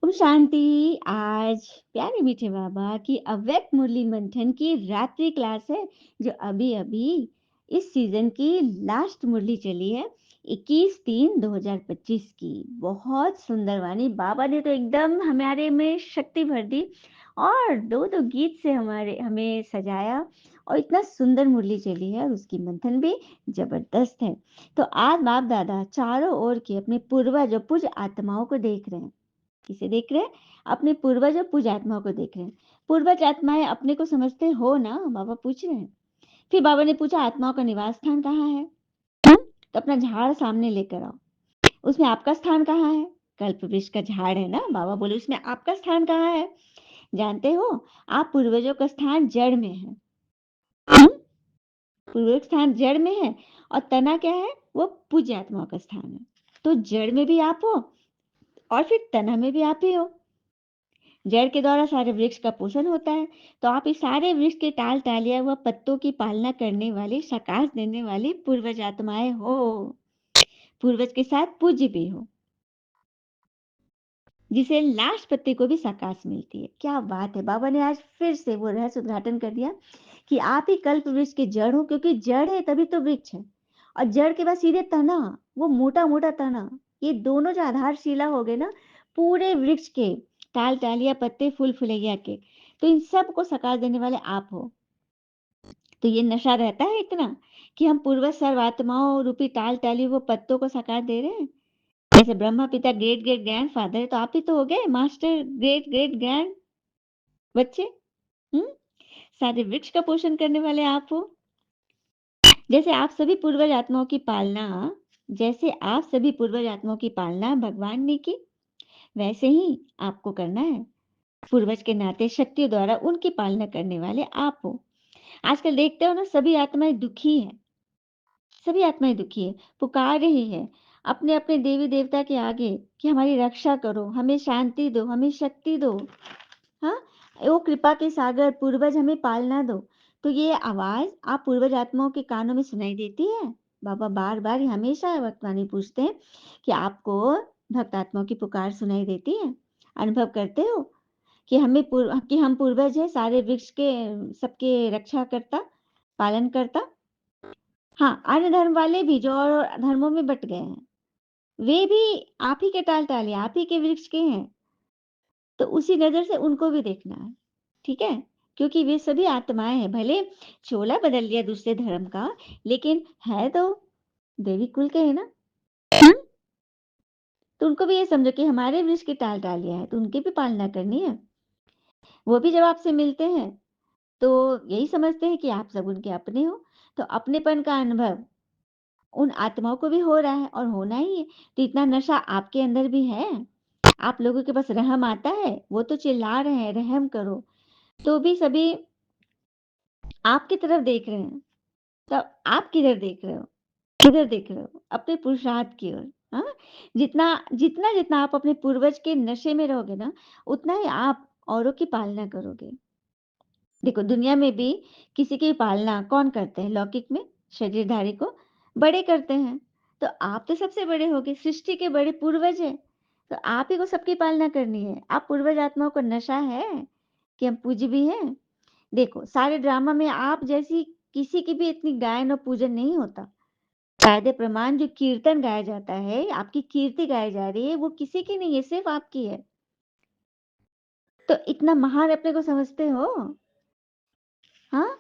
ओम शांति। आज प्यारे मीठे बाबा की अव्यक्त मुरली मंथन की रात्रि क्लास है, जो अभी अभी इस सीजन की लास्ट मुरली चली है, 21/3/2025 की। बहुत सुंदर वाणी बाबा ने तो एकदम हमारे में शक्ति भर दी और दो दो गीत से हमारे हमें सजाया और इतना सुंदर मुरली चली है और उसकी मंथन भी जबरदस्त है। तो आज बाप दादा चारों ओर के अपने पूर्वज और पूज्य आत्माओं को देख रहे हैं। किसे देख रहे हैं? अपने पूर्वज और पूज्य आत्माओं को देख रहे हैं। पूर्वज आत्माएं अपने को समझते हो ना? बाबा पूछ रहे हैं। फिर बाबा ने पूछा, आत्माओं का निवास स्थान कहाँ है? तो अपना झाड़ सामने लेकर आओ। उसमें आपका स्थान कहाँ है? कल्प वृक्ष का झाड़ है ना? बाबा बोले उसमें आपका स्थान कहाँ है? जानते हो, आप पूर्वजों का स्थान जड़ में है। पूर्वज स्थान जड़ में है और तना क्या है? वो पूज्य आत्माओं का स्थान है। तो जड़ में भी आप हो और फिर तना में भी आप ही हो। जड़ के द्वारा सारे वृक्ष का पोषण होता है, तो आप इस सारे वृक्ष के टाल टालिया व पत्तों की पालना करने वाले, सकाश देने वाली पूर्वज आत्माएं हो। पूर्वज के साथ पूज्य भी हो, जिसे लास्ट पत्ते को भी सकाश मिलती है। क्या बात है! बाबा ने आज फिर से वो रहस्य उद्घाटन कर दिया कि आप ही कल्प वृक्ष के जड़ हो, क्योंकि जड़ है तभी तो वृक्ष है। और जड़ के बाद सीधे तना, वो मोटा मोटा तना, ये दोनों जो आधारशिला हो गए ना पूरे वृक्ष के, टाल टालिया पत्ते फूल फुलैया के, तो इन सब को सकाश देने वाले आप हो। तो ये नशा रहता है इतना कि हम पूर्वज सर्वात्माओं रूपी टाल टाली वो पत्तों को सकाश दे रहे हैं। जैसे ब्रह्मा पिता ग्रेट ग्रेट ग्रैंड फादर है, तो आप ही तो हो गए मास्टर ग्रेट ग्रेट ग्रैंड बच्चे। हम्म सारे वृक्ष का पोषण करने वाले आप हो। जैसे आप सभी पूर्वज आत्माओं की पालना जैसे आप सभी पूर्वज आत्माओं की पालना भगवान ने की, वैसे ही आपको करना है। पूर्वज के नाते शक्तियों द्वारा उनकी पालना करने वाले आप हो। आजकल देखते हो ना, सभी आत्माएं दुखी है। सभी आत्माएं दुखी है, पुकार रही है अपने अपने देवी देवता के आगे कि हमारी रक्षा करो, हमें शांति दो, हमें शक्ति दो। हाँ, वो कृपा के सागर पूर्वज हमें पालना दो। तो ये आवाज आप पूर्वज आत्माओं के कानों में सुनाई देती है। बाबा बार बार हमेशा वक्तवाणी पूछते हैं कि आपको भक्त आत्माओं की पुकार सुनाई देती है? अनुभव करते हो कि कि हम पूर्वज है, सारे वृक्ष के सबके रक्षा करता, पालन करता। हाँ, अन्य धर्म वाले भी जो और धर्मों में बट गए हैं, वे भी आप ही के टाल टाले, आप ही के वृक्ष के हैं। तो उसी नजर से उनको भी देखना है, ठीक है? क्योंकि वे सभी आत्माएं हैं। भले चोला बदल लिया दूसरे धर्म का, लेकिन है तो देवी कुल के है ना। हम्म? तो उनको भी ये समझो कि हमारे वृक्ष की टाल टालियां है, तो उनकी भी पालना करनी है। वो भी जब आपसे मिलते हैं तो यही समझते हैं कि आप सब उनके अपने हो। तो अपनेपन का अनुभव उन आत्माओं को भी हो रहा है और होना ही है। तो इतना नशा आपके अंदर भी है। आप लोगों के पास रहम आता है, वो तो चिल्ला रहे हैं रहम करो, तो भी सभी आपकी तरफ देख रहे हैं। तो आप किधर देख रहे हो? किधर देख रहे हो? अपने पुरुषार्थ की ओर। हाँ, जितना जितना जितना आप अपने पूर्वज के नशे में रहोगे ना, उतना ही आप औरों की पालना करोगे। देखो, दुनिया में भी किसी की पालना कौन करते हैं? लौकिक में शरीरधारी को बड़े करते हैं। तो आप तो सबसे बड़े होगे, सृष्टि के बड़े पूर्वज हैं। तो आप ही को सबकी पालना करनी है। आप पूर्वज आत्माओं को नशा है कि हम पूज्य भी हैं। देखो, सारे ड्रामा में आप जैसी किसी की भी इतनी गायन और पूजन नहीं होता। कायदे प्रमाण जो कीर्तन गाया जाता है, आपकी कीर्ति गाई जा रही है, वो किसी की नहीं है, सिर्फ आपकी है। तो इतना महान अपने को समझते हो? हाँ,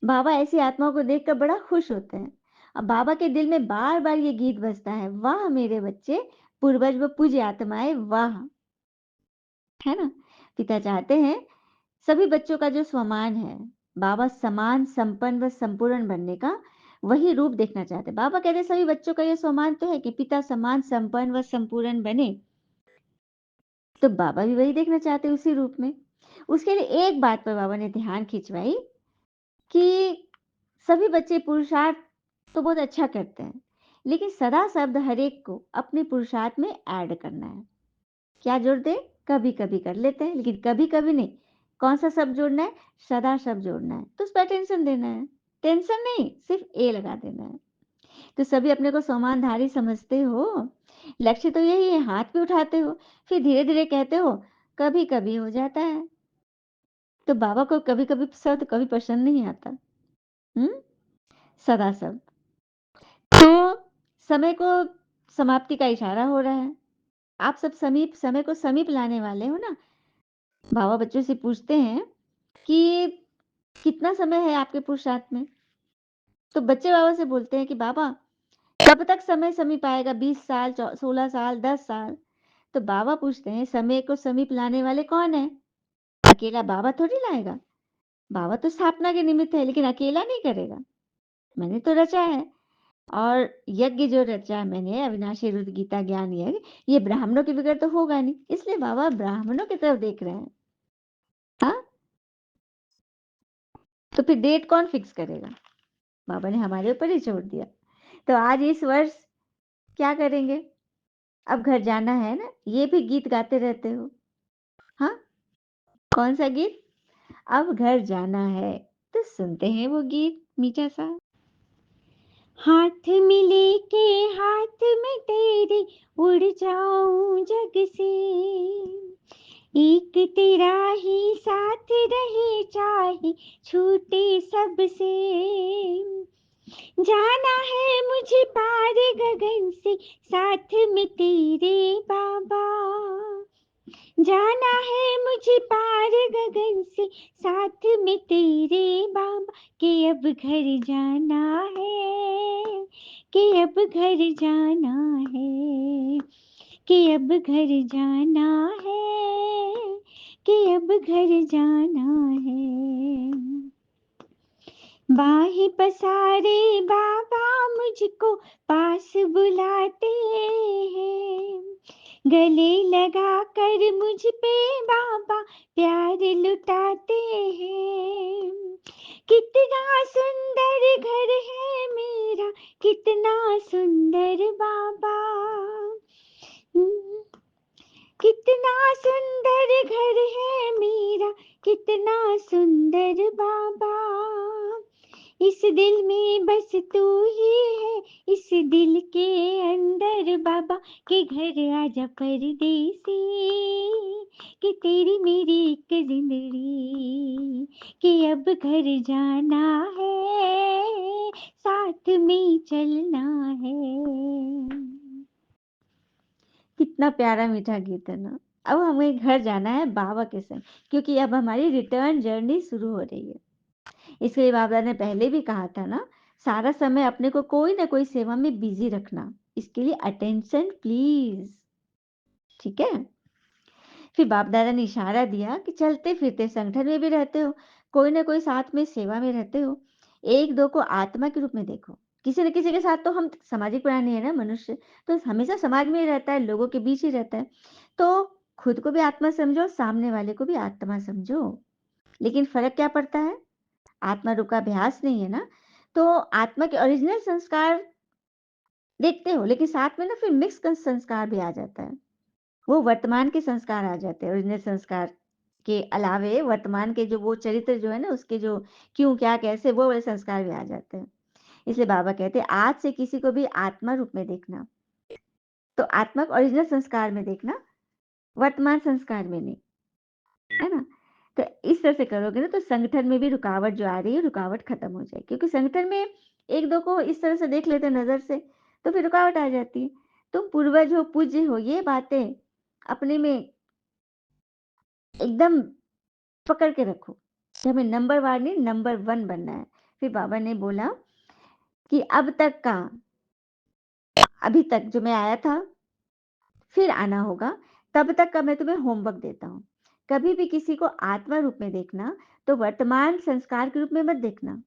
बाबा ऐसी आत्माओं को देखकर बड़ा खुश होते हैं। अब बाबा के दिल में बार बार ये गीत बजता है, वाह मेरे बच्चे, पूर्वज व पूज्य आत्माएं वाह। है ना? पिता चाहते हैं सभी बच्चों का जो स्वमान है, बाबा समान संपन्न व संपूर्ण बनने का वही रूप देखना चाहते हैं। बाबा कहते हैं सभी बच्चों का ये स्वमान तो है कि पिता समान संपन्न व संपूर्ण बने। तो बाबा भी वही देखना चाहते हैं उसी रूप में। उसके लिए एक बात पर बाबा ने ध्यान खिंचवाई कि सभी बच्चे पुरुषार्थ तो बहुत अच्छा करते हैं, लेकिन सदा शब्द हर एक को अपने पुरुषार्थ में ऐड करना है। क्या जोड़ दे? कभी कभी कर लेते हैं, लेकिन कभी कभी नहीं। कौन सा शब्द जोड़ना है? सदा शब्द जोड़ना है। तो उस पर टेंशन देना है। टेंशन नहीं, सिर्फ ए लगा देना है। तो सभी अपने को समानधारी समझते हो, लक्ष्य तो यही है, हाथ भी उठाते हो, फिर धीरे-धीरे कहते हो, कभी-कभी हो जाता है। तो बाबा को कभी-कभी शब्द कभी पसंद नहीं आता। हुँ? सदा सब। तो समय को समाप्ति का इशारा हो रहा है। आप सब समय को समीप लाने वाले हो ना। बाबा बच्चों से पूछते हैं कि कितना समय है आपके पुरुषार्थ में? तो बच्चे बाबा से बोलते हैं कि बाबा कब तक समय समीप आएगा? 20 साल, 16 साल, 10 साल? तो बाबा पूछते हैं समय को समीप लाने वाले कौन है? अकेला बाबा थोड़ी लाएगा। बाबा तो स्थापना के निमित्त है, लेकिन अकेला नहीं करेगा। मैंने तो रचा है। और यज्ञ जो रचा मैंने, अविनाशी रुद्र गीता ज्ञान यज्ञ, ये ब्राह्मणों के बगैर तो होगा नहीं। इसलिए बाबा ब्राह्मणों की तरफ देख रहे हैं। हाँ, तो फिर डेट कौन फिक्स करेगा? बाबा ने हमारे ऊपर ही छोड़ दिया। तो आज इस वर्ष क्या करेंगे? अब घर जाना है ना, ये भी गीत गाते रहते हो। हाँ, कौन सा गीत? अब घर जाना है। तो सुनते हैं वो गीत मीठा सा। हाथ मिले के हाथ में तेरे उड़ जाऊं जग से, एक तेरा ही साथ रहे चाहे छूटे सबसे, जाना है मुझे पार गगन से साथ में तेरे बाबा, जाना है मुझे पार गगन से साथ में तेरे बाबा, के अब घर जाना है, कि अब घर जाना है, कि अब घर जाना है, कि अब घर जाना है। बाहें पसारे बाबा मुझको पास बुलाते हैं, गले लगा कर मुझ पे बाबा प्यार लुटाते हैं। कितना सुंदर घर है मेरा, कितना सुंदर बाबा, कितना सुंदर घर है मेरा, कितना सुंदर बाबा, इस दिल में बस तू ही है, इस दिल के अंदर बाबा, के घर आजा परदेसी, कि तेरी मेरी एक जिंदगी, कि अब घर जाना है, साथ में चलना है। कितना प्यारा मीठा गीत है ना। अब हमें घर जाना है बाबा के संग, क्योंकि अब हमारी रिटर्न जर्नी शुरू हो रही है। इसलिए बाबा ने पहले भी कहा था ना, सारा समय अपने को कोई ना कोई सेवा में बिजी रखना, इसके लिए अटेंशन प्लीज। ठीक है। फिर बाप दादा ने इशारा दिया कि चलते फिरते संगठन में भी रहते हो, कोई ना कोई साथ में सेवा में रहते हो, एक दो को आत्मा के रूप में देखो। किसी न किसी के साथ तो हम सामाजिक प्राणी है ना, मनुष्य तो हमेशा समाज में ही रहता है, लोगों के बीच ही रहता है। तो खुद को भी आत्मा समझो, सामने वाले को भी आत्मा समझो। लेकिन फर्क क्या पड़ता है? आत्मा रूप का अभ्यास नहीं है ना, तो आत्मा के ओरिजिनल संस्कार देखते हो, लेकिन साथ में ना फिर मिक्स संस्कार भी आ जाता है। वो वर्तमान के संस्कार आ जाते हैं, ओरिजिनल संस्कार के अलावे वर्तमान के जो वो चरित्र जो है ना, उसके जो क्यों क्या कैसे वो वाले संस्कार भी आ जाते हैं। इसलिए बाबा कहते हैं आज से किसी को भी आत्मा रूप में देखना, तो आत्मा को ओरिजिनल संस्कार में देखना, वर्तमान संस्कार में नहीं, है ना। तो इस तरह से करोगे ना, तो संगठन में भी रुकावट जो आ रही है, रुकावट खत्म हो जाएगी, क्योंकि संगठन में एक दो को इस तरह से देख लेते हैं नजर से, तो फिर रुकावट आ जाती है। तुम पूर्वज हो, पूज्य हो, ये बातें अपने में एकदम पकड़ के रखो कि हमें नंबर वार नहीं, नंबर वन बनना है। फिर बाबा ने बोला कि अब तक का, अभी तक जो मैं आया था, फिर आना होगा, तब तक का मैं तुम्हें होमवर्क देता हूँ। कभी भी किसी को आत्मा रूप में देखना, तो वर्तमान संस्कार के रूप में मत देखना,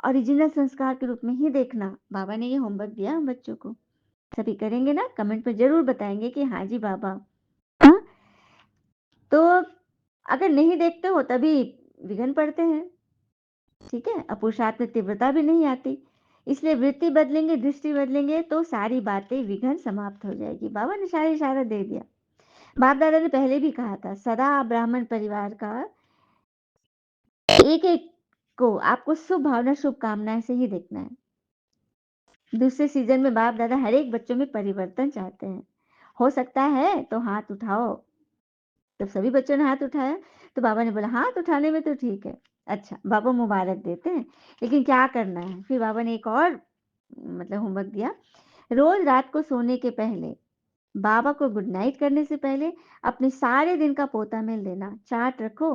ओरिजिनल संस्कार के रूप में ही देखना। बाबा ने ये होमवर्क दिया हम बच्चों को। सभी करेंगे ना? कमेंट में जरूर बताएंगे कि हाँ जी बाबा। हाँ, तो अगर नहीं देखते हो तभी विघ्न पड़ते हैं। ठीक है, और पुरुषार्थ में तीव्रता भी नहीं आती। इसलिए वृत्ति बदलेंगे, दृष्टि बदलेंगे, तो सारी बातें विघ्न समाप्त हो जाएगी। बाबा ने सारा इशारा दे दिया। बाप दादा ने पहले भी कहा था, सदा ब्राह्मण परिवार का एक एक को आपको शुभ भावना, शुभकामनाएं से ही देखना है। दूसरे सीजन में बाप दादा हर एक बच्चों में परिवर्तन चाहते हैं। हो सकता है तो हाथ उठाओ। तब सभी बच्चों ने हाथ उठाया, तो बाबा ने बोला हाथ उठाने में तो ठीक है। अच्छा, बाबा मुबारक देते हैं, लेकिन क्या करना है? फिर बाबा ने एक और मतलब होमवर्क दिया, रोज रात को सोने के पहले, बाबा को गुड नाइट करने से पहले अपने सारे दिन का पोता मेल देना, चार्ट रखो,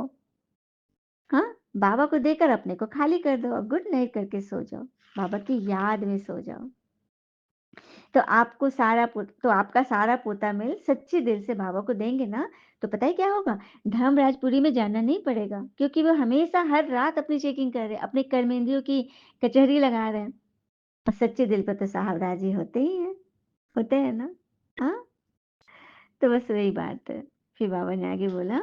हाँ? बाबा को देकर अपने को खाली कर दो और गुड नाइट करके सो जाओ, बाबा की याद में सो जाओ। तो आपका सारा पोता मेल सच्चे दिल से बाबा को देंगे ना, तो पता है क्या होगा? धर्मराजपुरी में जाना नहीं पड़ेगा, क्योंकि वो हमेशा हर रात अपनी चेकिंग कर रहे हैं, अपने कर्मेंद्रियों की कचहरी लगा रहे हैं। और सच्चे दिल पर तो साहब राजी होते ही हैं, होते हैं ना? हाँ? तो बस वही बात है। फिर बाबा ने आगे बोला,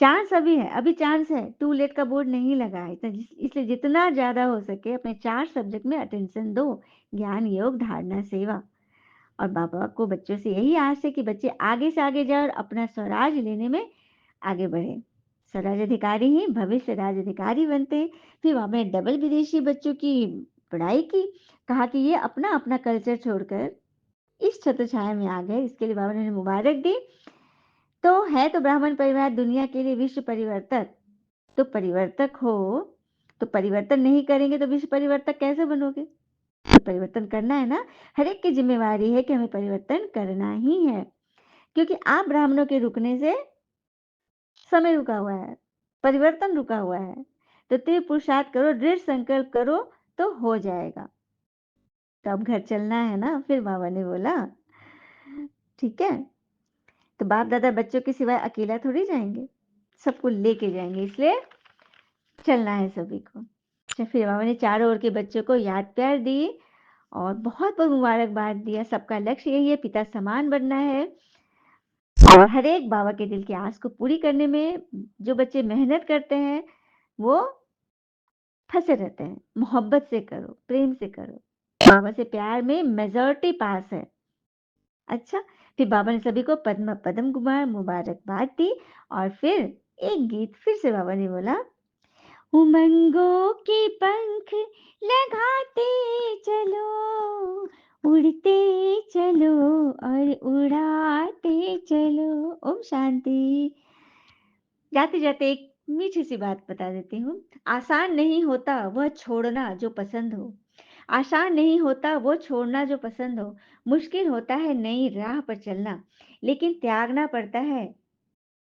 चांस अभी है, अभी चांस है, टू लेट का बोर्ड नहीं लगा है, इसलिए जितना ज़्यादा हो सके अपने 4 सब्जेक्ट में अटेंशन दो, ज्ञान, योग, धारणा, सेवा। और बाबा को बच्चों से यही आस है कि बच्चे आगे से आगे जाए और अपना स्वराज लेने में आगे बढ़े। स्वराज अधिकारी ही भविष्य राज अधिकारी बनते हैं। फिर बाबा ने डबल विदेशी बच्चों की पढ़ाई की, कहा कि ये अपना अपना कल्चर छोड़कर इस छत्र छाया में आ गए, इसके लिए बाबा ने उन्हें मुबारक दी। तो ब्राह्मण परिवार दुनिया के लिए विश्व परिवर्तक, तो परिवर्तक हो, तो परिवर्तन नहीं करेंगे तो विश्व परिवर्तक कैसे बनोगे? तो परिवर्तन करना है ना, हर एक की जिम्मेवारी है कि हमें परिवर्तन करना ही है, क्योंकि आप ब्राह्मणों के रुकने से समय रुका हुआ है, परिवर्तन रुका हुआ है। तो तीव्र पुरुषार्थ करो, दृढ़ संकल्प करो, तो हो जाएगा। तो अब घर चलना है ना? फिर बाबा ने बोला, ठीक है। तो बाप दादा बच्चों के सिवाय अकेला थोड़ी जाएंगे, सबको लेके जाएंगे, इसलिए चलना है सभी को। अच्छा, फिर बाबा ने चारों ओर के बच्चों को याद प्यार दी और बहुत बहुत मुबारकबाद दिया। सबका लक्ष्य यही है, पिता समान बनना है। और हर एक बाबा के दिल की आस को पूरी करने में जो बच्चे मेहनत करते हैं, वो फंसे रहते हैं। मोहब्बत से करो, प्रेम से करो, बाबा से प्यार में मेजॉरिटी पास है। अच्छा, फिर बाबा ने सभी को पद्म पदम कुमार मुबारकबाद दी। और फिर एक गीत फिर से बाबा ने बोला, उमंगों के पंख लगाते चलो, उड़ते चलो और उड़ाते चलो। ओम शांति। जाते जाते एक मीठी सी बात बता देती हूँ। आसान नहीं होता वह छोड़ना जो पसंद हो, आसान नहीं होता वो छोड़ना जो पसंद हो, मुश्किल होता है नई राह पर चलना, लेकिन त्यागना पड़ता है,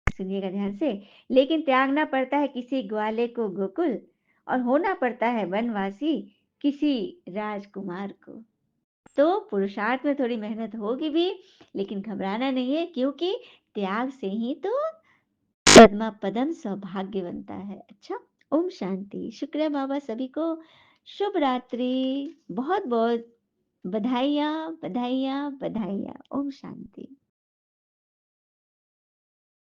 सुनिएगा ध्यान से, लेकिन त्यागना पड़ता है किसी ग्वाले को गोकुल, और होना पड़ता है वनवासी किसी राजकुमार को। तो पुरुषार्थ में थोड़ी मेहनत होगी भी, लेकिन घबराना नहीं है, क्योंकि त्याग से ही तो पद्मा पदम सौभाग्य बनता है। अच्छा, ओम शांति। शुक्रिया बाबा, सभी को शुभ रात्रि। बहुत बहुत बधाइयाँ, बधाइयाँ, बधाइयाँ। ओम शांति।